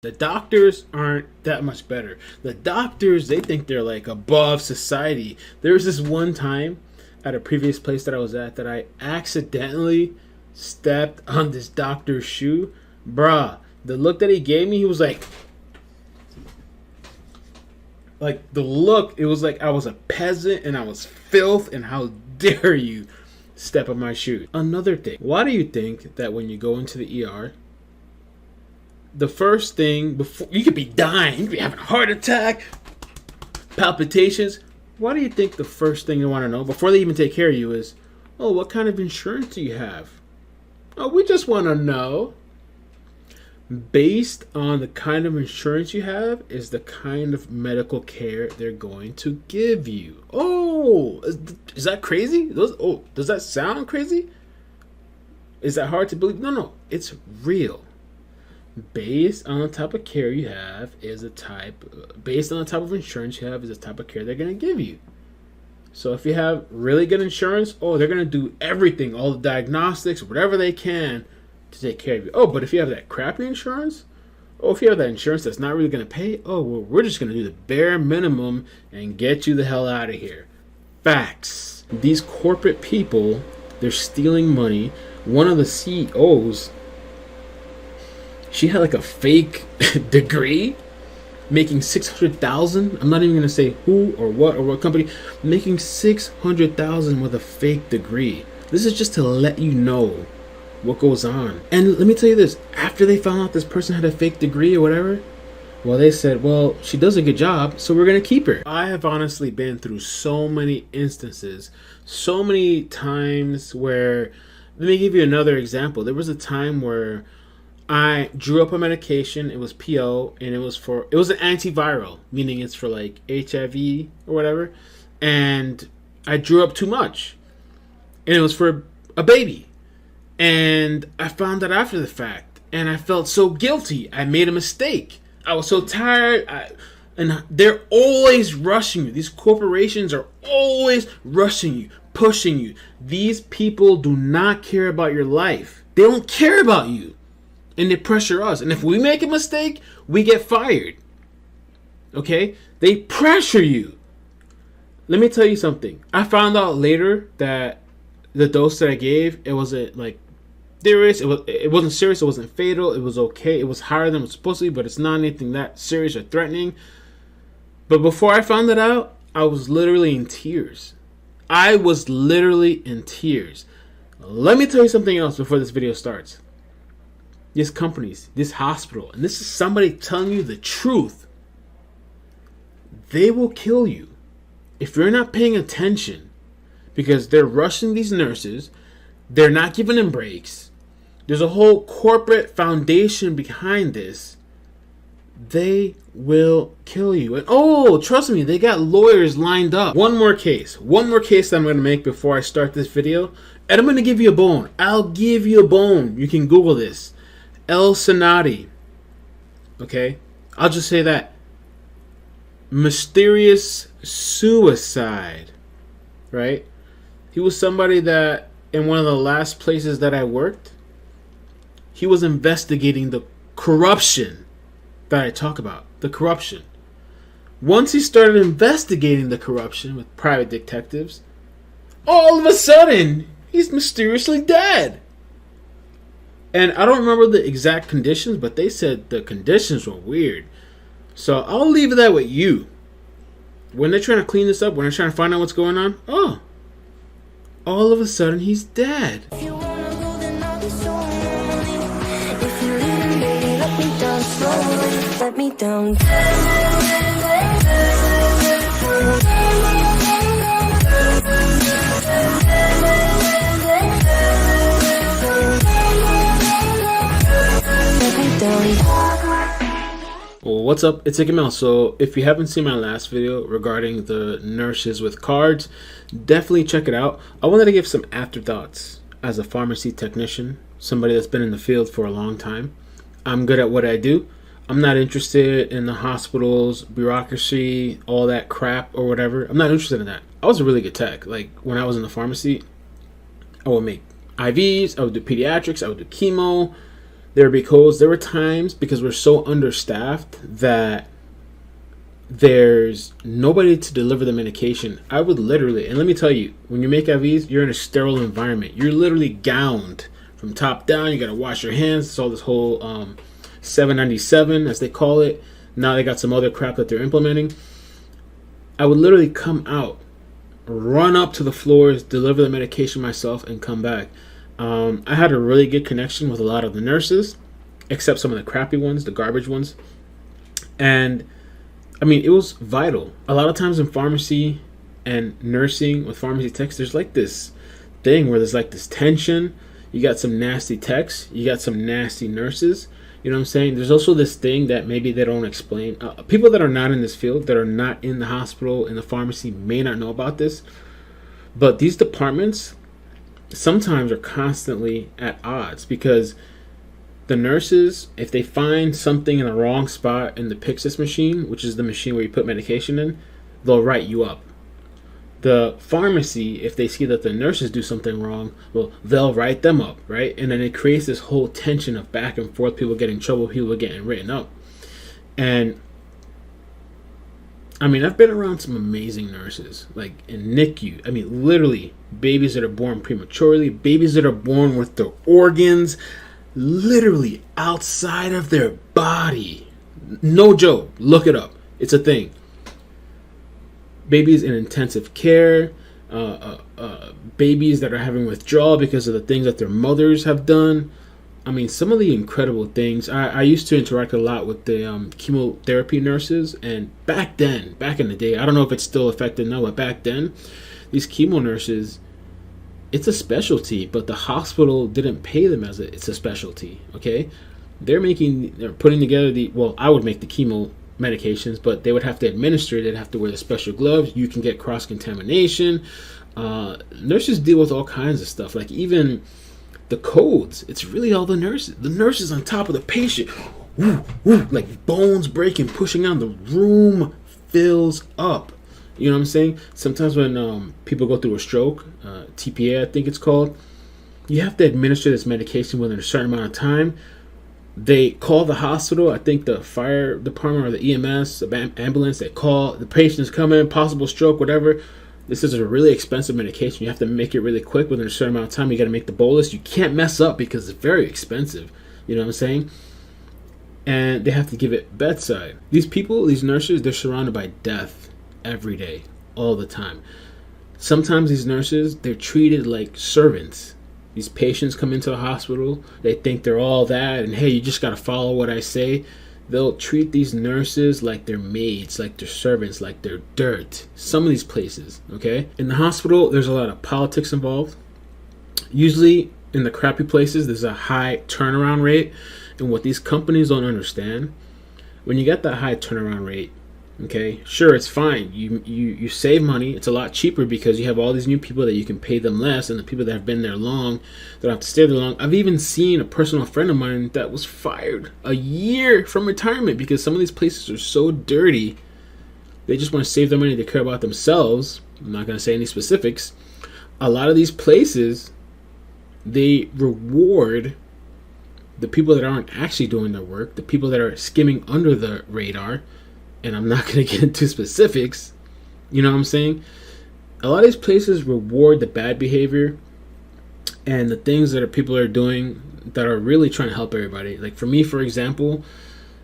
The doctors aren't that much better. The doctors, they think they're like above society. There was this one time at a previous place that I was at that I accidentally stepped on this doctor's shoe. Bruh, the look that he gave me, he was like the look, it was like I was a peasant and I was filth, and how dare you step on my shoe. Another thing, why do you think that when you go into the ER, the first thing, before you could be dying, you could be having a heart attack, palpitations, why do you think the first thing they want to know before they even take care of you is, oh, what kind of insurance do you have? Oh, we just want to know. Based on the kind of insurance you have is the kind of medical care they're going to give you. Oh, is that crazy? Does that sound crazy? Is that hard to believe? No, it's real. Based on the type of care you have is the type, based on the type of insurance you have is the type of care they're going to give you. So if you have really good insurance, they're going to do everything, all the diagnostics, whatever they can to take care of you. But if you have that crappy insurance, if you have that insurance that's not really going to pay, we're just going to do the bare minimum and get you the hell out of here. Facts. These corporate people, they're stealing money. One of the CEOs, she had like a fake degree, making $600,000. I'm not even gonna say who or what company, making $600,000 with a fake degree. This is just to let you know what goes on. And let me tell you this: after they found out this person had a fake degree or whatever, they said, she does a good job, so we're gonna keep her. I have honestly been through so many instances, so many times where. Let me give you another example. There was a time where I drew up a medication. It was PO, and it was an antiviral, meaning it's for like HIV or whatever. And I drew up too much, and it was for a baby. And I found out after the fact, and I felt so guilty. I made a mistake. I was so tired. And they're always rushing you. These corporations are always rushing you, pushing you. These people do not care about your life. They don't care about you. And they pressure us. And if we make a mistake, we get fired. Okay? They pressure you. Let me tell you something. I found out later that the dose that I gave, it wasn't like serious. It wasn't serious. It wasn't fatal. It was okay. It was higher than it was supposed to be, but it's not anything that serious or threatening. But before I found it out, I was literally in tears. Let me tell you something else before this video starts. These companies, this hospital, and this is somebody telling you the truth, they will kill you if you're not paying attention, because they're rushing these nurses. They're not giving them breaks. There's a whole corporate foundation behind this. They will kill you. And trust me, they got lawyers lined up. One more case that I'm going to make before I start this video, and I'm going to give you a bone. I'll give you a bone. You can Google this. El Senati. Okay? I'll just say that. Mysterious suicide. Right? He was somebody that, in one of the last places that I worked, he was investigating the corruption that I talk about. The corruption. Once he started investigating the corruption with private detectives, all of a sudden, he's mysteriously dead. And I don't remember the exact conditions, but they said the conditions were weird. So I'll leave that with you. When they're trying to clean this up, when they're trying to find out what's going on, all of a sudden he's dead. If you wanna go, then I'll be so lonely. If you're leaving, baby, let me down slowly. Let me down. Well, what's up? It's iCkEdMeL. So if you haven't seen my last video regarding the nurses with cards, definitely check it out. I wanted to give some afterthoughts as a pharmacy technician, somebody that's been in the field for a long time. I'm good at what I do. I'm not interested in the hospitals, bureaucracy, all that crap or whatever. I'm not interested in that. I was a really good tech. Like when I was in the pharmacy, I would make IVs, I would do pediatrics, I would do chemo, There were times, because we're so understaffed, that there's nobody to deliver the medication. I would literally, and let me tell you, when you make IVs, you're in a sterile environment. You're literally gowned from top down. You got to wash your hands. It's all this whole 797, as they call it. Now they got some other crap that they're implementing. I would literally come out, run up to the floors, deliver the medication myself, and come back. I had a really good connection with a lot of the nurses, except some of the crappy ones, the garbage ones. And I mean, it was vital. A lot of times in pharmacy and nursing with pharmacy techs, there's like this thing where there's like this tension. You got some nasty techs, you got some nasty nurses. You know what I'm saying? There's also this thing that maybe they don't explain. People that are not in this field, that are not in the hospital, in the pharmacy, may not know about this. But these departments sometimes are constantly at odds, because the nurses, if they find something in the wrong spot in the Pyxis machine, which is the machine where you put medication in, they'll write you up. The pharmacy, if they see that the nurses do something wrong, well, they'll write them up, right? And then it creates this whole tension of back and forth, people getting in trouble, people getting written up. And I mean, I've been around some amazing nurses, like in NICU. I mean, literally, babies that are born prematurely, babies that are born with their organs literally outside of their body. No joke. Look it up. It's a thing. Babies in intensive care, babies that are having withdrawal because of the things that their mothers have done. I mean, some of the incredible things. I used to interact a lot with the chemotherapy nurses, and back then, back in the day, I don't know if it's still effective now, but back then, these chemo nurses, it's a specialty, but the hospital didn't pay them as it's a specialty, okay? They're putting together I would make the chemo medications, but they would have to administer it. They'd have to wear the special gloves. You can get cross-contamination. Nurses deal with all kinds of stuff, like even the codes. It's really all the nurses. The nurses on top of the patient, woo, woo, like bones breaking, pushing on. The room fills up. You know what I'm saying? Sometimes when people go through a stroke, TPA I think it's called, you have to administer this medication within a certain amount of time. They call the hospital, I think the fire department or the EMS, the ambulance, they call, the patient's coming, possible stroke, whatever. This is a really expensive medication. You have to make it really quick within a certain amount of time. You got to make the bolus. You can't mess up because it's very expensive. You know what I'm saying? And they have to give it bedside. These people, these nurses, they're surrounded by death every day, all the time. Sometimes these nurses, they're treated like servants. These patients come into the hospital, they think they're all that, and hey, you just got to follow what I say. They'll treat these nurses like they're maids, like they're servants, like they're dirt. Some of these places, okay? In the hospital, there's a lot of politics involved. Usually, in the crappy places, there's a high turnaround rate. And what these companies don't understand, when you get that high turnaround rate, okay, sure, it's fine. You save money. It's a lot cheaper because you have all these new people that you can pay them less, and the people that have been there long, that don't have to stay there long. I've even seen a personal friend of mine that was fired a year from retirement because some of these places are so dirty. They just want to save their money. They care about themselves. I'm not going to say any specifics. A lot of these places, they reward the people that aren't actually doing their work, the people that are skimming under the radar. And I'm not going to get into specifics. You know what I'm saying? A lot of these places reward the bad behavior and the things that people are doing that are really trying to help everybody. Like for me, for example,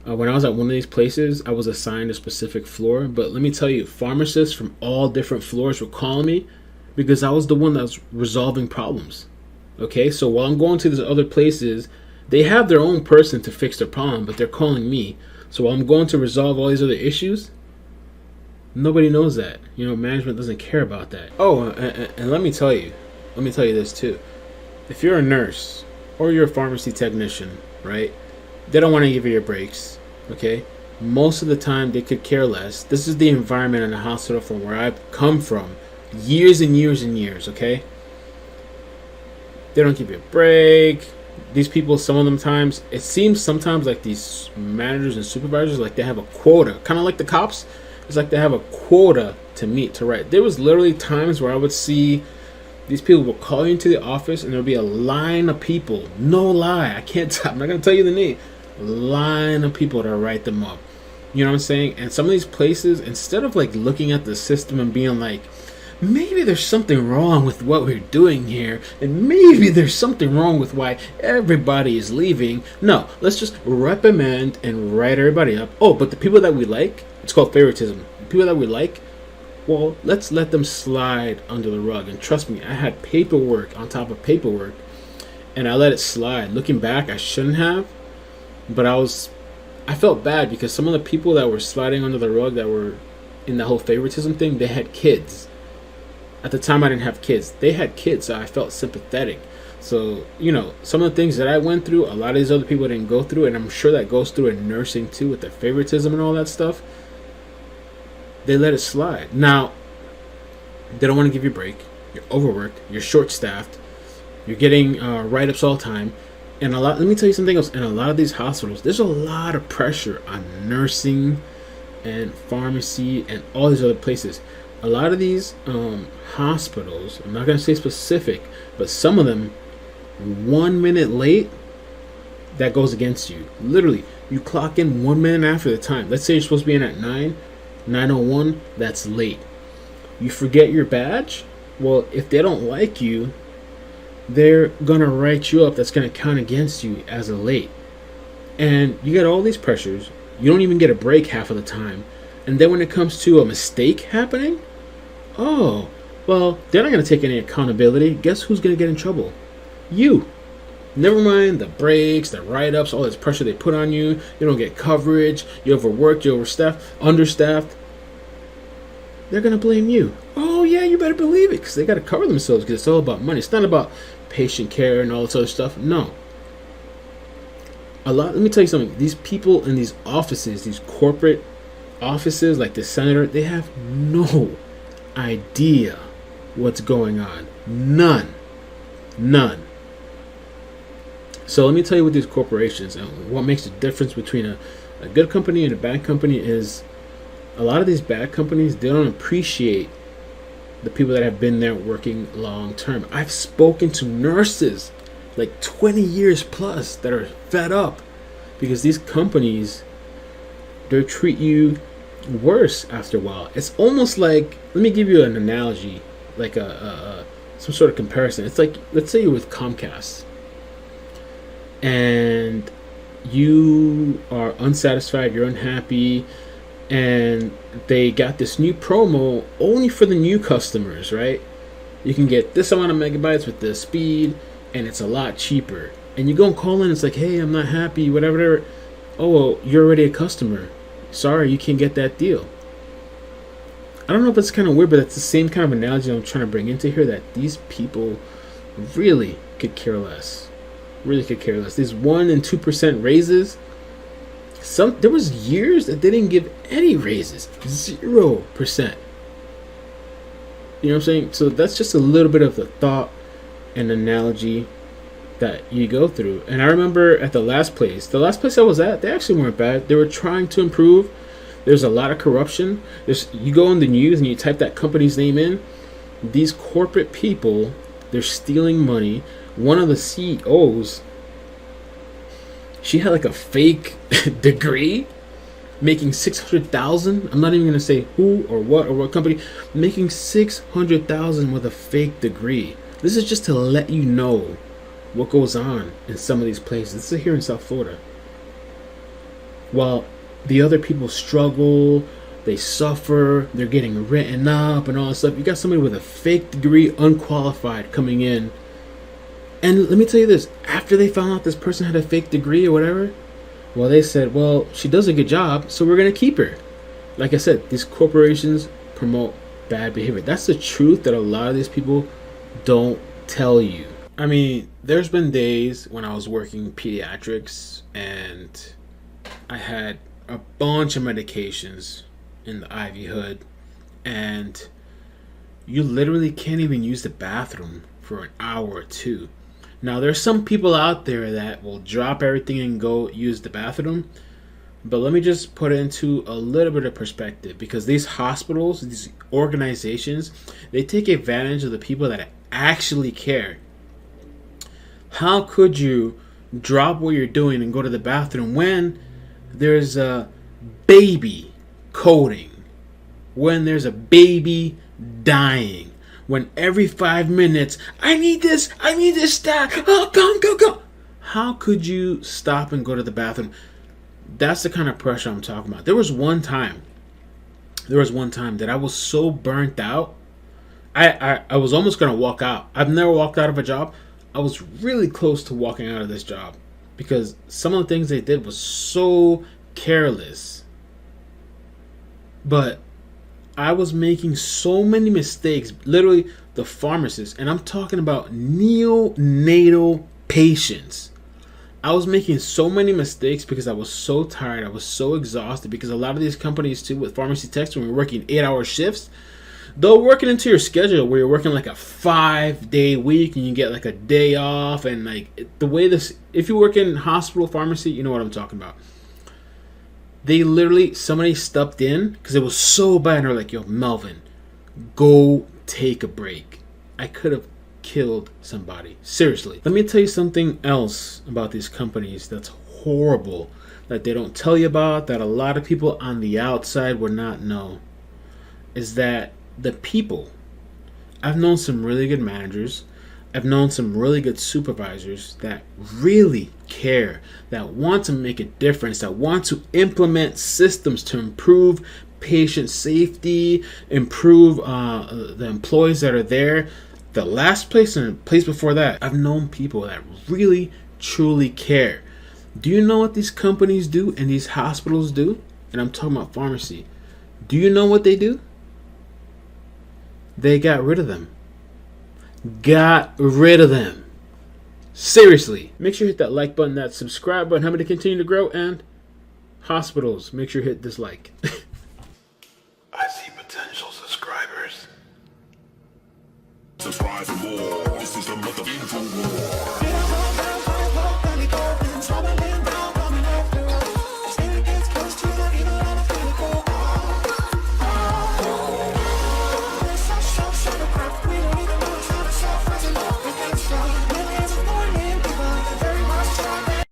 when I was at one of these places, I was assigned a specific floor. But let me tell you, pharmacists from all different floors were calling me because I was the one that was resolving problems. Okay, so while I'm going to these other places, they have their own person to fix their problem, but they're calling me. So while I'm going to resolve all these other issues, nobody knows that. You know, management doesn't care about that. Oh, and let me tell you this too. If you're a nurse or you're a pharmacy technician, right, they don't want to give you your breaks, okay? Most of the time, they could care less. This is the environment in the hospital from where I've come from years and years and years, okay? They don't give you a break. These people, some of them times, it seems sometimes like these managers and supervisors, like they have a quota, kind of like the cops. It's like they have a quota to meet, to write. There was literally times where I would see These people will call you into the office, and there'll be a line of people. No lie, I can't. I'm not gonna tell you the name. Line of people to write them up. You know what I'm saying? And some of these places, instead of like looking at the system and being like, maybe there's something wrong with what we're doing here, and maybe there's something wrong with why everybody is leaving. No, let's just reprimand and write everybody up. Oh, but the people that we like, it's called favoritism. The people that we like, well, let's let them slide under the rug. And trust me, I had paperwork on top of paperwork, and I let it slide. Looking back, I shouldn't have, but I felt bad because some of the people that were sliding under the rug, that were in the whole favoritism thing, they had kids. At the time, I didn't have kids. They had kids, so I felt sympathetic. So, you know, some of the things that I went through, a lot of these other people didn't go through, and I'm sure that goes through in nursing too, with the favoritism and all that stuff. They let it slide. Now, they don't want to give you a break. You're overworked. You're short-staffed. You're getting write-ups all the time. And let me tell you something else. In a lot of these hospitals, there's a lot of pressure on nursing and pharmacy and all these other places. A lot of these hospitals, I'm not going to say specific, but some of them, 1 minute late, that goes against you. Literally, you clock in 1 minute after the time. Let's say you're supposed to be in at 9:01, that's late. You forget your badge? Well, if they don't like you, they're going to write you up. That's going to count against you as a late. And you get all these pressures. You don't even get a break half of the time. And then when it comes to a mistake happening, oh, well, they're not going to take any accountability. Guess who's going to get in trouble? You. Never mind the breaks, the write-ups, all this pressure they put on you. You don't get coverage. You're overworked. You're overstaffed, understaffed. They're going to blame you. Oh, yeah, you better believe it, because they got to cover themselves, because it's all about money. It's not about patient care and all this other stuff. No. Let me tell you something. These people in these offices, these corporate offices like the senator, they have no idea what's going on. None. So let me tell you what these corporations, and what makes the difference between a good company and a bad company is a lot of these bad companies, they don't appreciate the people that have been there working long term. I've spoken to nurses like 20 years plus that are fed up because these companies, they treat you worse after a while. It's almost like, let me give you an analogy, like some sort of comparison. It's like, let's say you're with Comcast and you are unsatisfied, you're unhappy, and they got this new promo only for the new customers, right? You can get this amount of megabytes with this speed, and it's a lot cheaper. And you go and call in, it's like, hey, I'm not happy, whatever. Oh, well, you're already a customer. Sorry, you can't get that deal. I don't know if it's kind of weird, but that's the same kind of analogy I'm trying to bring into here, that these people really could care less. Really could care less. These 1% and 2% raises, there was years that they didn't give any raises. 0%. You know what I'm saying? So that's just a little bit of the thought and analogy that you go through. And I remember at the last place I was at, they actually weren't bad. They were trying to improve. There's a lot of corruption. You go in the news and you type that company's name in. These corporate people, they're stealing money. One of the CEOs, she had like a fake degree, making $600,000. I'm not even gonna say who or what company, making $600,000 with a fake degree. This is just to let you know what goes on in some of these places. This is here in South Florida. While the other people struggle, they suffer, they're getting written up and all this stuff. You got somebody with a fake degree, unqualified, coming in. And let me tell you this, after they found out this person had a fake degree or whatever, well, they said, well, she does a good job, so we're going to keep her. Like I said, these corporations promote bad behavior. That's the truth that a lot of these people don't tell you. I mean, there's been days when I was working pediatrics and I had a bunch of medications in the IV hood, and you literally can't even use the bathroom for an hour or two. Now, there's some people out there that will drop everything and go use the bathroom, but let me just put it into a little bit of perspective, because these hospitals, these organizations, they take advantage of the people that actually care? How could you drop what you're doing and go to the bathroom when there's a baby coding, when there's a baby dying, when every 5 minutes, I need this stat, oh, go. How could you stop and go to the bathroom? That's the kind of pressure I'm talking about. There was one time that I was so burnt out, I was almost going to walk out. I've never walked out of a job. I was really close to walking out of this job because some of the things they did was so careless. But I was making so many mistakes. Literally, the pharmacist, and I'm talking about neonatal patients. I was making so many mistakes because I was so tired. I was so exhausted because a lot of these companies too with pharmacy techs, when we're working 8-hour shifts, they'll work it into your schedule where you're working like a 5-day week and you get like a day off. And like the way this, if you work in hospital pharmacy, you know what I'm talking about. They literally, somebody stepped in because it was so bad and they're like, yo, Melvin, go take a break. I could have killed somebody. Seriously. Let me tell you something else about these companies that's horrible, that they don't tell you about, that a lot of people on the outside would not know, is that the people, I've known some really good managers, I've known some really good supervisors that really care, that want to make a difference, that want to implement systems to improve patient safety, improve the employees that are there. The last place and the place before that, I've known people that really, truly care. Do you know what these companies do and these hospitals do? And I'm talking about pharmacy. Do you know what they do? They got rid of them. Got rid of them. Seriously. Make sure you hit that like button, that subscribe button. Help me to continue to grow. And hospitals, make sure you hit dislike. I see potential subscribers. Subscribe for more. This is the mother info war.